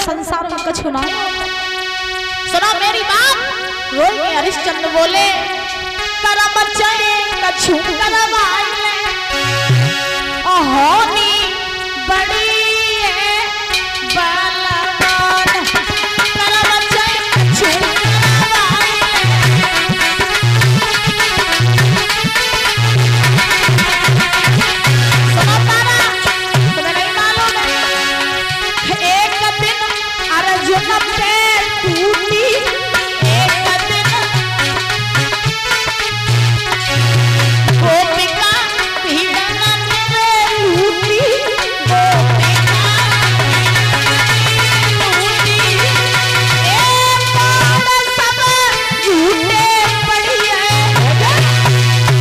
संसार में कछु ना। सुनो मेरी बात। रोई के हरिश्चंद्र बोले करम चले कछु करवाइले होनी बड़ी है बलवान करम चले कछु करवाइले। सुनो तारा, तुम्हें नहीं मालूम है एक दिन अर्जुन पे टूटी, एक दिन गोपिका भिड़न में लूटी, गोपिका लूटी। एक बार सब झूठे पड़ी है,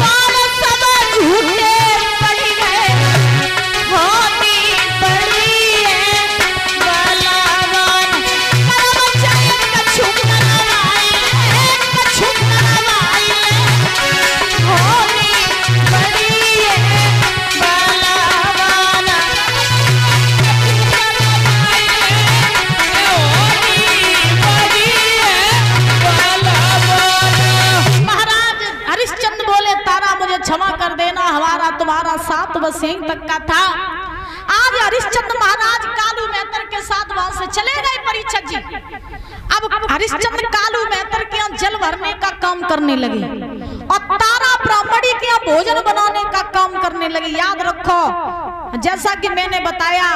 बार सब झूठे पड़ी है होनी बड़ी है बलवान करम चले कछु करवाइले कछु करवाइले होनी बड़ी है बलवान महाराज हरिश्चंद्र बोले तारा मुझे क्षमा कर देना, हमारा तुम्हारा साथ बस यहीं तक का था। आज हरिश्चंद्र महाराज कालू मेहतर के साथ वहां से चले गए परीक्षक जी। अब हरिश्चंद्र कालू मेहतर के यहाँ जल भरने का काम करने लगे और तारा ब्राह्मणी के यहाँ भोजन बनाने का काम करने लगे। याद रखो जैसा कि मैंने बताया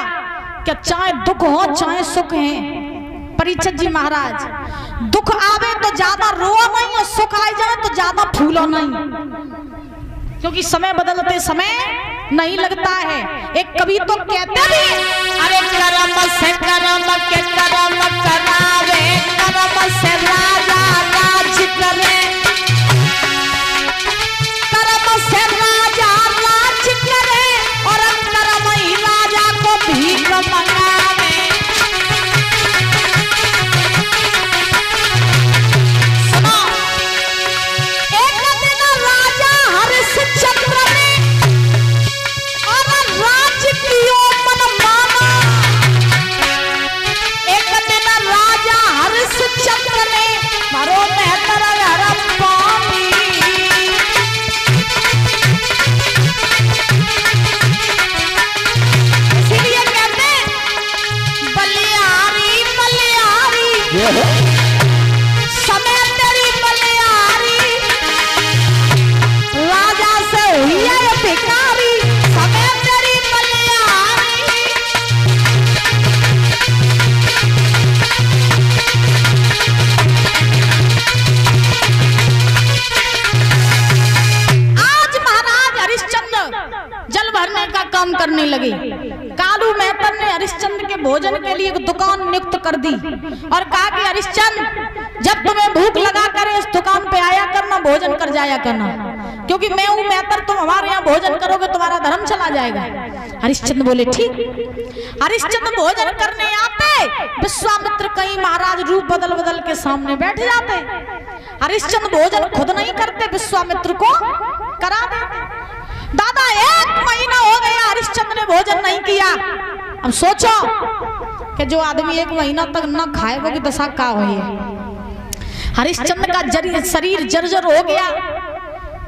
कि चाहे दुख हो चाहे सुख है परीक्षक जी महाराज, दुख आवे तो ज्यादा रो नहीं और सुख आ जाए तो ज्यादा फूलो नहीं, क्योंकि समय बदलते समय नहीं लगता है। एक कवि तो कहते भी अरे करम से करम के करम करावे, करम से राजा राज करे, करम से राजा राज करे और करम ही राजा को भीख मंगावे। सुनो, एक दिन राजा हरिश्चंद्र ने और राज्य कियो मन माना, एक दिन राजा हरिश्चंद्र ने मारो मेहतर हरम पानी। इसीलिए कहते बलियारी बलियारी समय तेरी बलियारी, राजा से हुई है भिखारी समय तेरी बलियारी। आज महाराज हरिश्चंद्र जल भरने का काम करने लगे। कालू मेहतर ने हरिश्चंद्र के भोजन के लिए एक दुकान नियुक्त कर दी और कहा कि हरिश्चंद्र जब तुम्हें भूख लगा कर इस दुकान पे आया करना, भोजन कर जाया करना, क्योंकि मैं हूं मेहतर, तुम हमारे यहाँ भोजन करोगे तुम्हारा धर्म चला जाएगा। हरिश्चंद्र बोले ठीक। हरिश्चंद्र भोजन करने आते, विश्वामित्र कहीं महाराज रूप बदल बदल के सामने बैठ जाते। हरिश्चंद्र भोजन खुद नहीं करते, विश्वामित्र को करा देते। दादा 1 महीना हो गया हरिश्चंद्र ने भोजन नहीं किया। अब सोचो कि जो आदमी 1 महीना तक न खाए वो की दशा का हुई है। हरिश्चंद्र का शरीर जर्जर हो गया,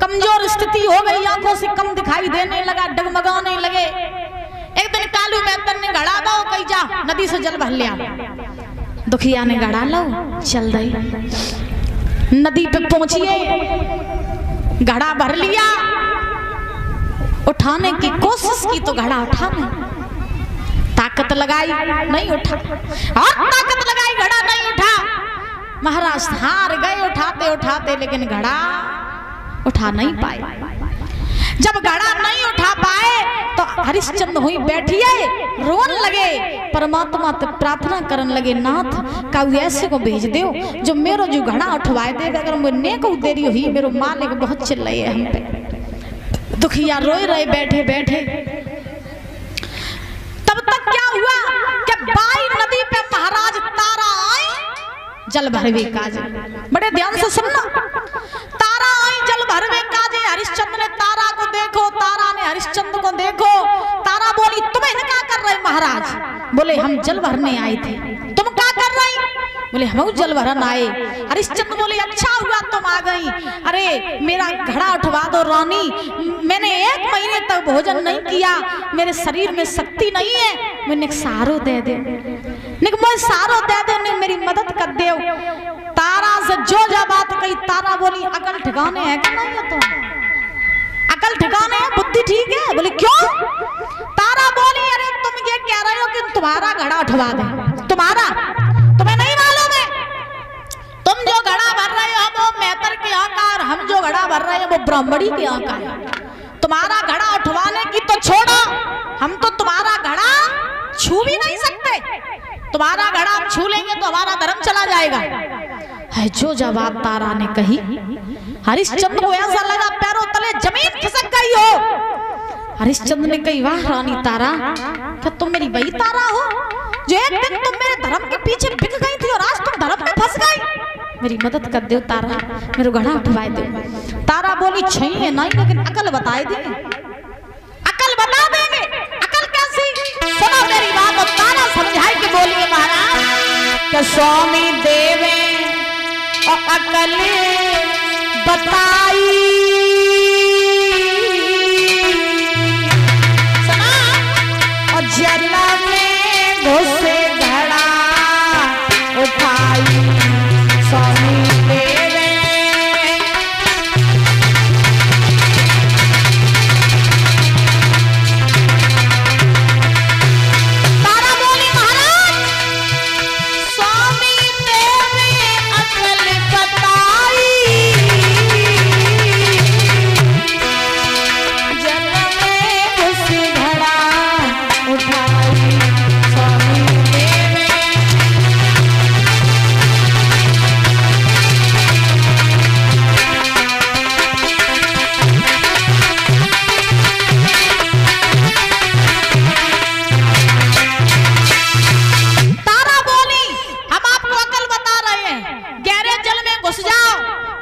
कमजोर स्थिति हो गई, आंखों से कम दिखाई देने लगा, डगमगाने लगे। एक दिन कालू मेहतर ने घड़ा दो कही जा नदी से जल भर लिया। दुखिया ने घड़ा लो चल दई, नदी पे पहुंचिए, घड़ा भर लिया, उठाने की कोशिश की तो घड़ा उठा नहीं, ताकत लगाई नहीं उठा, और ताकत लगाई घड़ा नहीं उठा। महाराज हार गए उठाते उठाते, लेकिन घड़ा उठा नहीं पाए। जब घड़ा नहीं उठा पाए तो हरिश्चंद्र हुई बैठिए, रोन लगे, परमात्मा से प्रार्थना करने लगे, नाथ का ऐसे को भेज दो जो मेरो जो घड़ा उठवाए दे, अगर मुझे को देरी हुई मेरो मालिक बहुत चिल्लाए हम पे। दुखिया रोए रहे बैठे बैठे। तब तक क्या हुआ कि बाई नदी पे महाराज तारा आए जल भरवे काजे। बड़े ध्यान से सुनना, तारा आई जल भरवे काजे। हरिश्चंद्र ने तारा को देखो, तारा ने हरिश्चंद्र को देखो। तारा बोली तुम्हें क्या कर रहे महाराज? बोले हम जल भरने आए थे। तुम क्या कर रही? बोले हम जल भरन आए। हरिश्चंद्र बोले अच्छा हुआ तुम आ गई। अरे मेरा घड़ा उठवा दो रानी, मैंने 1 महीने तक भोजन नहीं किया, मेरे शरीर में शक्ति नहीं है, मैंने सारो दे दे, मुझे सारो दे दे, मेरी मदद कर दे। तारा से जो जा बात कही, तारा बोली अकल ठिकाने है कि नहीं है? तुम अकल ठिकाने है, बुद्धि ठीक है? बोले क्यों? तारा बोली अरे तुम ये कह रहे हो कि तुम्हारा घड़ा उठवा दे, तुम्हारा, तुम्हें नहीं मालूम है? तुम जो घड़ा भर रहे हो वो मेहतर के यहाँ का, और हम जो घड़ा भर रहे हैं वो ब्राह्मणी के यहाँ का है। तुम्हारा घड़ा उठवाने की तो छोड़ो, हम तो तुम्हारा घड़ा छू भी नहीं सकते। तुम्हारा घड़ा हम छू लेंगे तो हमारा धर्म चला जाएगा। है जो जवाब तारा ने कही, हरिश्चंद्र को ऐसा लगा पैरों तले जमीन खिसक गई हो। हरिश्चंद्र ने कही वाह रानी तारा, क्या तुम मेरी वही तारा हो जो एक दिन तुम मेरे धर्म के पीछे बिक गई थी और आज तुम धर्म में फंस गई? मेरी मदद कर दो तारा, मेरे घड़ा उठवाए दो। तारा बोली चाहिए नहीं, लेकिन अकल बताए देंगे, अकल बता देंगे। अकल कैसी? सुनो मेरी बात। और तारा समझाई के बोलिए महाराज कि स्वामी देवे और अकल बताई, सुना, और जल में घुसे घड़ा उठाई स्वामी देवे। तारा बोली महाराज स्वामी देवे अकल बताई, जल में घुसे घड़ा उठाई स्वामी देवे। तारा बोली हम आपको अकल बता रहे हैं, गहरे जल में घुस जाओ,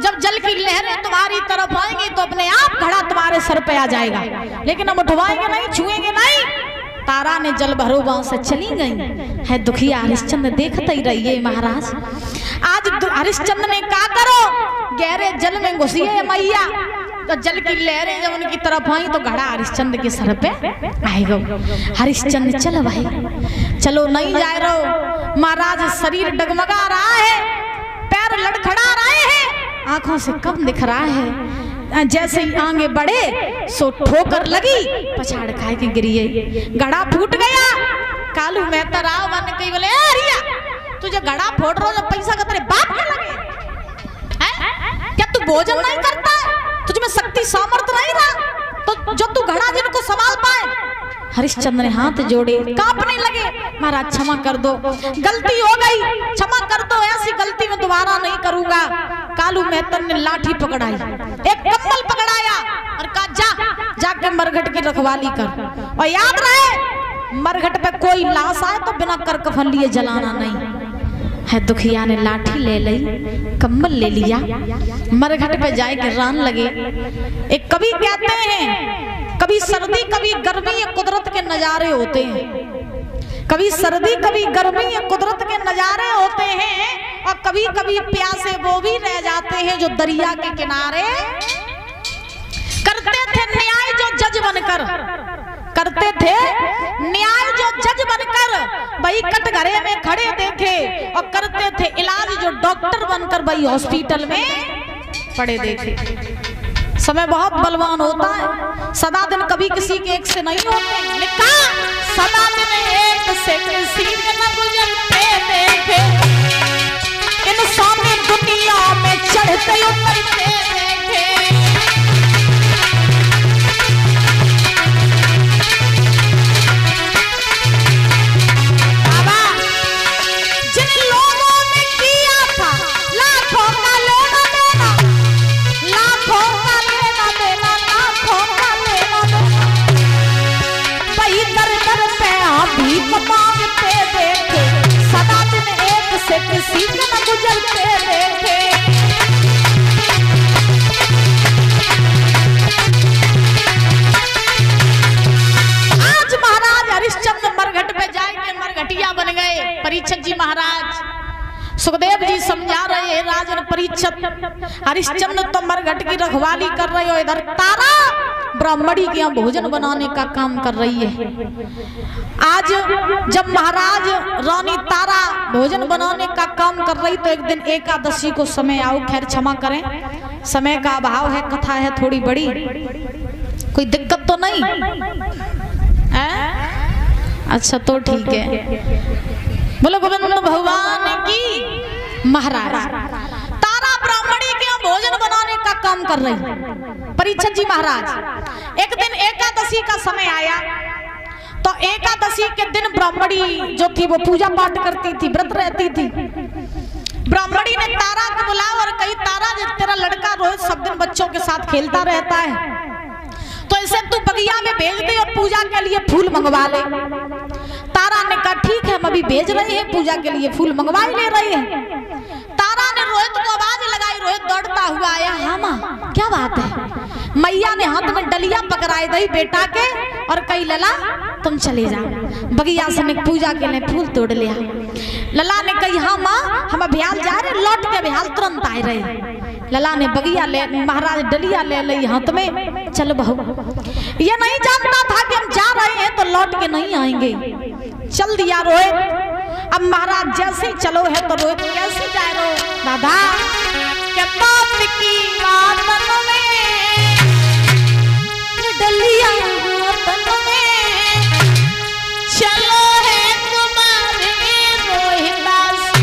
जब जल की लहरें तुम्हारी तरफ आएंगी तो अपने आप घड़ा तुम्हारे सर पे आ जाएगा, लेकिन हम उठवाएंगे नहीं, छुएंगे नहीं। तारा ने जल भरो गांव से चली गई। है दुखिया हरिश्चंद्र देखते ही रहिए महाराज। आज हरिश्चंद्र ने कहा करो, गहरे जल में घुसिए मैया, तो जल की लहरें जब उनकी तरफ आई तो घड़ा हरिश्चंद्र के सर पे आएगा। हरिश्चंद्र चलो भाई चलो, नहीं जा रहो महाराज, शरीर डगमगा रहा है, पैर लड़खड़ा रहे हैं, आंखों से कम दिख रहा है। जैसे ही आगे बढ़े सो ठोकर लगी, पछाड़ खाए के गिरिए, घड़ा फूट गया। कालू मेहता राव बन के बोले अरिया तुझे घड़ा फोड़ रहा, पैसा का तेरे बाप के लगे है? क्या तू भोजन नहीं करता है? तुझमें शक्ति सामर्थ्य नहीं रहा तो जो तू घड़ा जिनको संभाल पाए? हरिश्चंद्र ने हाथ जोड़े, कांपने लगे, महाराज क्षमा कर दो, गलती हो गई, क्षमा कर दो, ऐसी गलती मैं दोबारा नहीं करूंगा। कालू मेहतर ने लाठी पकड़ाई, एक कम्बल पकड़ाया और कहा जाके मरघट की रखवाली कर, और याद रहे मरघट पे कोई लाश आए तो बिना कर कफन लिए जलाना नहीं है। दुखिया ने लाठी ले ली, कम्बल ले लिया, मरघट पे जाए के रान लगे। एक कवि कहते हैं कभी सर्दी कभी गर्मी ये कुदरत के नजारे होते हैं, कभी सर्दी कभी गर्मी ये कुदरत के नजारे होते हैं, और कभी कभी प्यासे वो भी रह जाते हैं जो दरिया के किनारे करते थे न्याय जो जज बनकर, करते थे न्याय जो जज बनकर, भाई कटघरे में खड़े देखे, और करते थे इलाज जो डॉक्टर बनकर भाई हॉस्पिटल में पड़े देखे। समय बहुत बलवान होता है, सदा दिन कभी किसी के एक से नहीं होते। लिखा सदा दिन एक से किसी के न गुजरते देखे, इंसान दुनिया में चढ़ते उतरते देखे। बाबा जिन लोगों ने किया था लाखों का लेना देना, लाखों का लेना देना, लाखों का लेना देना, वही दर दर पे अभी मांगते देखे, सदा दिन एक से किसी के न गुजरते देखे। आज महाराज हरिश्चंद्र मरघट पे जाएंगे, मरघटी परीक्षित जी महाराज सुखदेव जी समझा रहे हैं राजन परीक्षित, हरिश्चंद्र तो मरघट की रखवाली कर रहे हो, इधर तारा ब्राह्मणी के यहाँ भोजन बनाने का काम कर रही है। आज जब महाराज रानी तारा भोजन बनाने का काम कर रही तो एक दिन एकादशी को समय आओ, खैर क्षमा करें समय का अभाव है, कथा है थोड़ी बड़ी, कोई दिक्कत तो नहीं है? अच्छा तो ठीक है। बोलो गोविंद भगवान की। महाराज तारा ब्राह्मणी के यहाँ भोजन बनाने का काम कर रही परीक्षित जी महाराज। एक दिन एकादशी का समय आया तो एकादशी के दिन ब्राह्मणी जो थी वो पूजा पाठ करती थी, व्रत रहती थी। ब्राह्मणी ने तारा को बुलाया और कही तारा जब तेरा लड़का रोहित सब दिन बच्चों के साथ खेलता रहता है तो इसे तू बगिया में भेज दे और पूजा के लिए फूल मंगवा ले। तारा ने कहा ठीक है, हम अभी भेज रहे हैं, पूजा के लिए फूल मंगवा ही ले रहे हैं। तारा ने रोहित को आवाज लगाई, रोहित दौड़ता हुआ आया। हाँ माँ क्या बात है? मैया ने हाथ में डलिया पकड़ाई दी बेटा के और कही लला तुम चले जाओ, बगिया से पूजा के लिए फूल तोड़ लिया। लला ने कही हाँ माँ हम अभियाल जा रहे, लौट के अभियाल तुरंत आए रहे। लला ने बगिया ले, महाराज डलिया ले ली हाथ में, चल बहू। ये नहीं जानता था कि हम जा रहे हैं तो लौट के नहीं आएंगे, चल दिया रोहित। अब महाराज जैसे चलो है तो रोहित कैसे जाए रो दादा क्या बात की बातन में डलिया हाथन में चलो है तुम्हारे रोहिदास।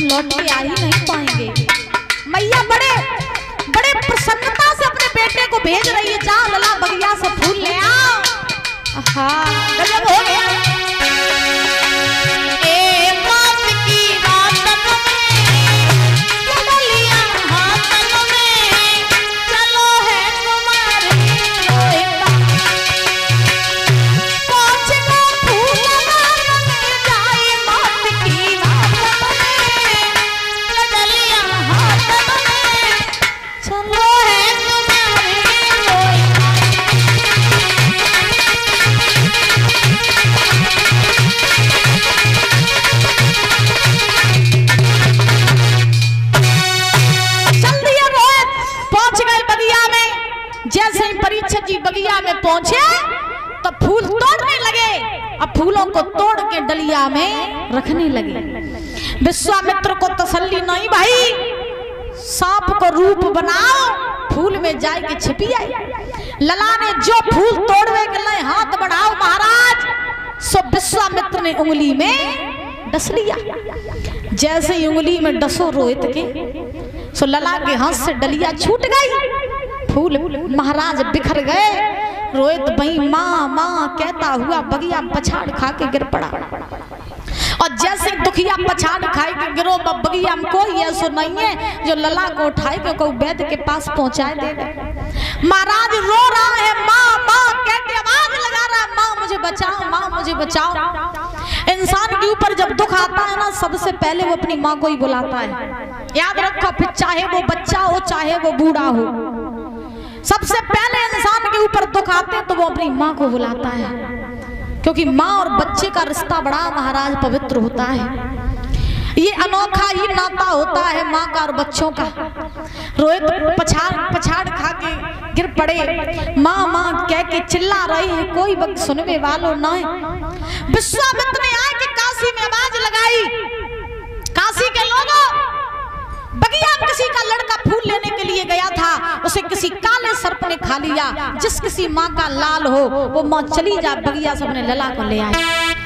लौट के आ ही नहीं पाएंगे। मैया बड़े बड़े प्रसन्नता से अपने बेटे को भेज रही है, जा लला बगिया से फूल ले आओ। हाँ गजब हो गया। बगिया में पहुंचे तो फूल तोड़ने लगे, अब फूलों को तोड़ के डलिया में रखने लगे। विश्वामित्र को तसल्ली नहीं भाई, सांप को रूप बनाओ, फूल में जाके छिपी आई। लला ने जो फूल तोड़वे के लिए हाथ बढ़ाओ महाराज, सो विश्वामित्र ने उंगली में डस लिया। जैसे ही उंगली में डसो रोहित के, सो लला के हाथ से डलिया छूट गई, फूल महाराज बिखर गए। रोहित भाई माँ माँ कहता हुआ बगिया पछाड़ खा के गिर पड़ा। और जैसे दुखिया पछाड़ खाए के गिरो, बगिया में कोई ऐसा नहीं है जो लला को उठाए के कोई वैद्य के पास पहुंचाए दे दे। महाराज रो रहा है, माँ माँ कहते आवाज लगा रहा है, माँ मुझे बचाओ, माँ मुझे बचाओ। इंसान के ऊपर जब दुख आता है ना, सबसे पहले वो अपनी माँ को ही बुलाता है। याद रखो, फिर चाहे वो बच्चा हो चाहे वो बूढ़ा हो, सबसे पहले इंसान के ऊपर दुख आते तो वो अपनी माँ को बुलाता है, क्योंकि माँ और बच्चे का रिश्ता बड़ा महाराज पवित्र होता है। ये अनोखा ही नाता होता है माँ का और बच्चों का। रोहित पछाड़ खा के गिर पड़े, माँ माँ कह के चिल्ला रहे हैं, कोई वक्त सुनने वालों ना है। विश्वामित्र ने आके काशी में आवाज लगाई, काशी के लोगों, बगिया में किसी का लड़का फूल लेने के लिए गया था, उसे किसी काले सर्प ने खा लिया। जिस किसी माँ का लाल हो वो माँ चली जा बगिया से अपने लला को ले आए।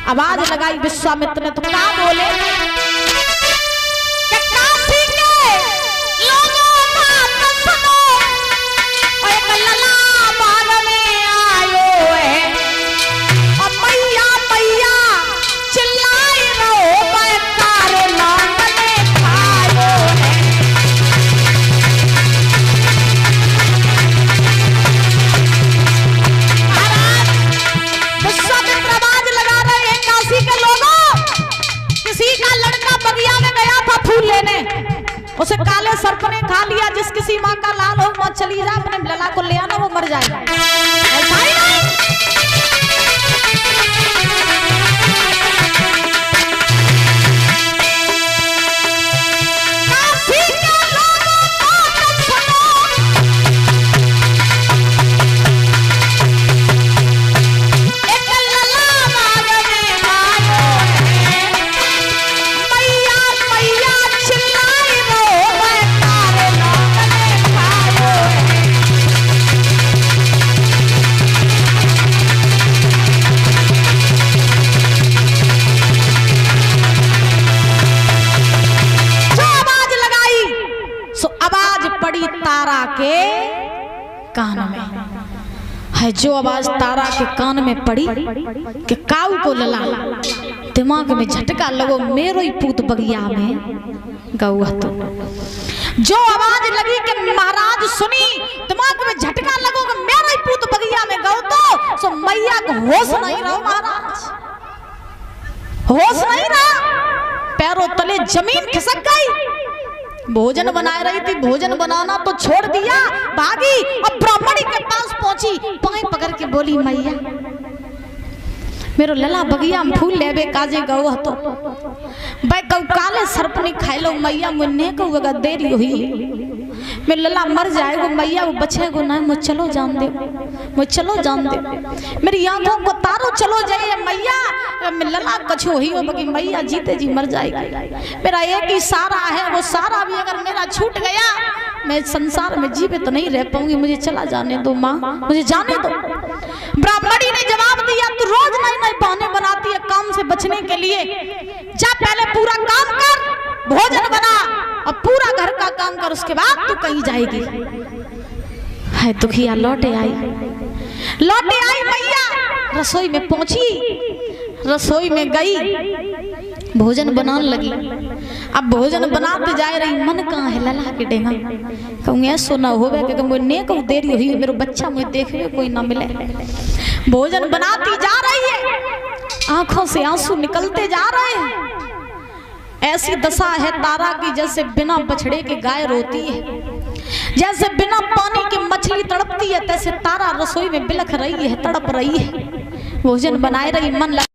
आवाज लगाई विश्वामित्र ने तो क्या बोले कि काशी के लोगों बात सुनो, और एक लला बाग में आयो है, और मैया मैया चिल्लाई रहो, बैकारे नाम ने खायो है। महाराज लेने, उसे काले सर्प ने खा लिया। जिस किसी माँ का लाल हो मत चली जा, अपने लला को ले आना, वो मर जाएगा। ऐसा ही नहीं। तारा के कान में है, जो आवाज तारा के कान में पड़ी कि काऊ को लला दिमाग में झटका लगो, मेरो ही पूत बगिया में गौआ। तो जो आवाज लगी कि महाराज सुनी, दिमाग में झटका लगो कि मेरो ही पूत बगिया में गौ, तो सो मैया को होश नहीं रहो महाराज, होश नहीं रहा। पैरों तले जमीन खिसक गई। भोजन बनाए रही थी, भोजन बनाना तो छोड़ दिया, भागी और ब्राह्मणी के पास पहुंची, पाए पकड़ के बोली मैया मेरो लला बगिया में फूल लेबे काजे गौ तो भाई गौ काले सर्प ने खाए लो मैया, मुन्ने को वगा देरी हुई, मेरे लला मर जाएगा मैया, वो बचे को ना, मुझ चलो जान दे, मुझ चलो जान दे, मेरी आंखों को तारो चलो जाए मैया, मेरे लला कछु ही हो बगी मैया जीते जी मर जाएगी। मेरा एक ही सारा है, वो सारा भी अगर मेरा छूट गया मैं संसार में जीवित तो नहीं रह पाऊंगी, मुझे चला जाने दो माँ, मुझे जाने दो। ब्राह्मणी ने जवाब दिया तू रोज नए नए बहाने बनाती है काम से बचने के लिए, जा पहले पूरा काम कर, भोजन बना और पूरा घर का काम कर, उसके बाद तू कहीं जाएगी। है दुखिया लौटे आई मैया, रसोई में पहुंची, रसोई में गई, भोजन बनाने लगी। अब भोजन बनाते जा रही, मन कहाँ है लला के डेगा, कहूँगी ऐसो ना होवे कि ने कहूँ देरी हुई मेरे बच्चा मुझे देखने कोई ना मिले। भोजन बनाती जा रही है, आंखों से आंसू निकलते जा रहे हैं। ऐसी दशा है तारा की जैसे बिना बछड़े के गाय रोती है, जैसे बिना पानी की मछली तड़पती है, तैसे तारा रसोई में बिलख रही है, तड़प रही है। भोजन बनाए रही, मन लगा